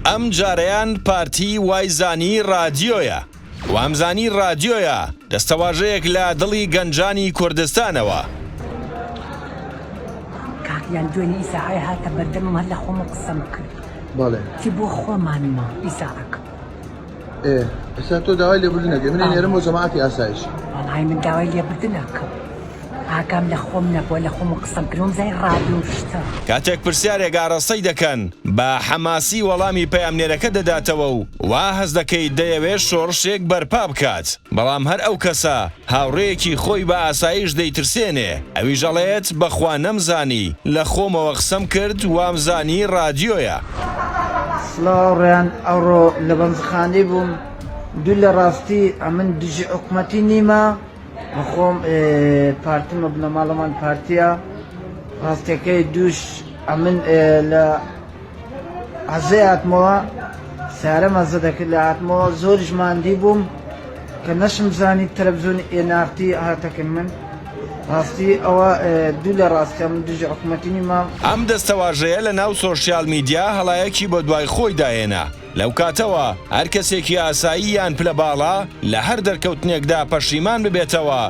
ئەم جارەیان پارتی وایزانی رادیۆیە. وامزانی رادیۆیە دەستەواژەیەک لە دڵی گەنجانی کوردستانەوە. کاکیان دوێنێ ئیساعی هاتە بەردەمم هەر لە خۆمە قسەم کرد. بەڵێ چی بۆ خۆمانمە ئیساعەکە. ئێستا تۆ داوای لێبوردنەکەی منە نێرم بۆ جەماعەتی ئاسایش. وەڵای من داوای لێبوردنەکەم. ئاکام لە خۆم نەبووە لە خۆمە قسەم کردم زای ڕادیۆ شتە. کاتێک پرسیارێک ئاڕاستەی دەکەن بە حەماسی وەڵامی پەیامنێرەکە دەداتەوە و وا هەز دەکەیت دەیەوێت شۆڕشێک بەرپا بکات. بەڵام هەر ئەو کەسە هاوڕێیەکی خۆی بە ئاسایش دەیترسێنێ ئەویش ئەڵێت بەخوا نەمزانی لە خۆمەوە قسەم کرد وامزانی رادیۆیە. سڵاوڕێیان ئەوڕۆ لە بەنزخانەی بووم دوو لە ڕاستی ئەمن دژی حکومەتی نیمە بەخۆم پارتمە بنەماڵەمان پارتیە ڕاستیەکەی دووش ئەمن لە عەزای هاتمەوە سارە مەزە دەکرد لە هاتمەوە زۆریش ماندی بووم کە نەشم زانی تەلەڤیزۆنی ئێناغتی هاتەکەن من ڕاستی ئەوە دوو لە ڕاستی ئەمن دژی حکومەتی نیمە. ئەم دەستەواژەیە لە ناو سۆشیال میدیا هەڵایەکی بۆ دوای خۆی داهێنا. لەو کاتەوە هەر کەسێکی ئاسایی یان پلە باڵا لە هەر دەرکەوتنێکدا پەشیمان ببێتەوە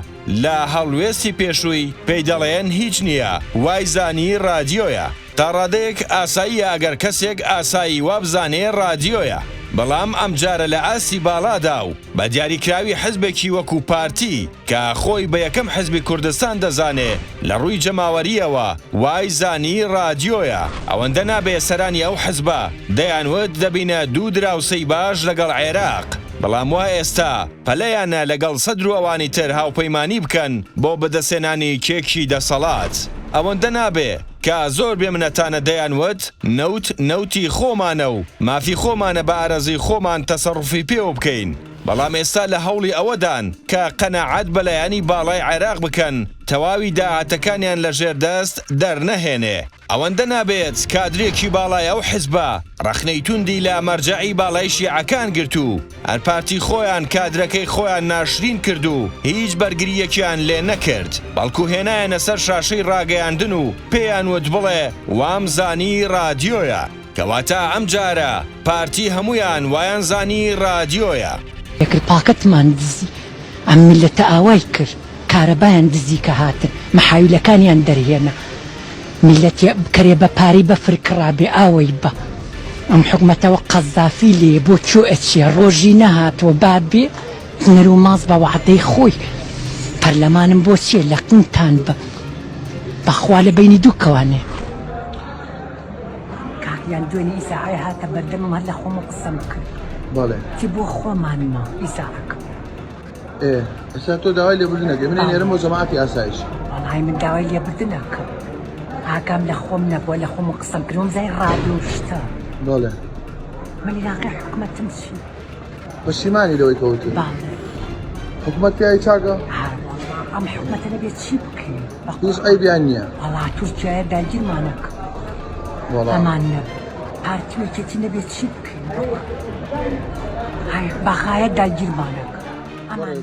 لە هەڵوێستی پێشووی پێی دەڵێن هیچ نییە وایزانی رادیۆیە. تا ڕادەیەک ئاساییە ئەگەر کەسێک ئاسایی وابزانێ رادیۆیە. بەڵام ئەم جارە لە ئاسی باڵادا و بە دیاریکراوی حزبێکی وەکو پارتی کە خۆی بە یەکەم حزبی کوردستان دەزانێ لە ڕووی جەماوەریەوە وایزانی رادیۆیە. ئەوەندە نابێ سەرانی ئەو حزبە دەیانوت دەبینە دوو دراوسەی باش لەگەڵ عێراق. بەڵام وا ئێستا پەلەیانە لەگەڵ سەدر و ئەوانی تر هاوپەیمانی بکەن بۆ بەدەستێنانی کێکی دەسەڵات. ئەوەندە نابێ کە زۆر بێمنەتانە دەیانوت نەوتی خۆمانە و مافی خۆمانە بە ئارەزی خۆمان تەسەڕوفی پێوە بکەین. بەڵام ئێستا لە هەوڵی ئەوەدان کە قەنەعەت بەلایانی باڵای عێراق بکەن تەواوی داهاتەکانیان لە ژێردەست دەرنەهێنێ. ئەوەندە نابێت کادرێکی باڵای ئەو حزبە ڕەخنەی توندی لە مەرجەعی باڵای شیعەکان گرت و هەر پارتی خۆیان کادرەکەی خۆیان ناشرین کرد و هیچ بەرگریەکیان لێ نەکرد بەڵکو هێنایەنە سەر شاشەی ڕاگەیاندن و پێیان وت بڵێ وامزانی رادیۆیە کەواتە ئەم جارە پارتی هەمویان وایان زانی رادیۆیە. یەکرد پاکەتمان دزی ئەم میلەتە ئاوای کرد کارەبایان دزی کە هاتن مەحاویلەکانیان دەرهێنا میلەتی بکەرێ بە پارەی بەفر کڕابێ ئاوەی بە ئەم حکومەتەوە قەزافی لێ بۆ چۆ ئەچێ ڕۆژی نەهاتوە بابێ نەر و ماز بە وعدەی خۆی پەرلەمانم بۆ چێ لە قنتان بە بەخوا لە بینی دوو کەوانێ. کاکیان دوێنێ ئیساعی هاتە بەردەمم هەر لە خۆمە قسەم کرد. بەڵێ چی بۆ خۆمانمە ئیساعەکە. ئێستا تۆ داوای لێبوردنەکەی منە نێرم بۆ جەماعەتی ئاسایش. وەڵای من داوای لێبوردنەکەم. ئاکام لە خۆم نەبووە لە خۆمە قسەم کردم زای ڕادیۆ شتە. بەڵێ من لاقی حکومەتم چی؟ پەشیمانی لەوەی کەوتت. باڵێ حکومەت تیایی چاکە؟ ئەم حکومەتە نەبێت چی بکەین؟ هیچ ئەیبیان نییە. وەڵا تورکیایە داگیرمانەکە. ئەمان نەبوو. پارتیوێکێتی نەبێت چی بکەین؟ بەخایە داگیرمانەکە. ئەمان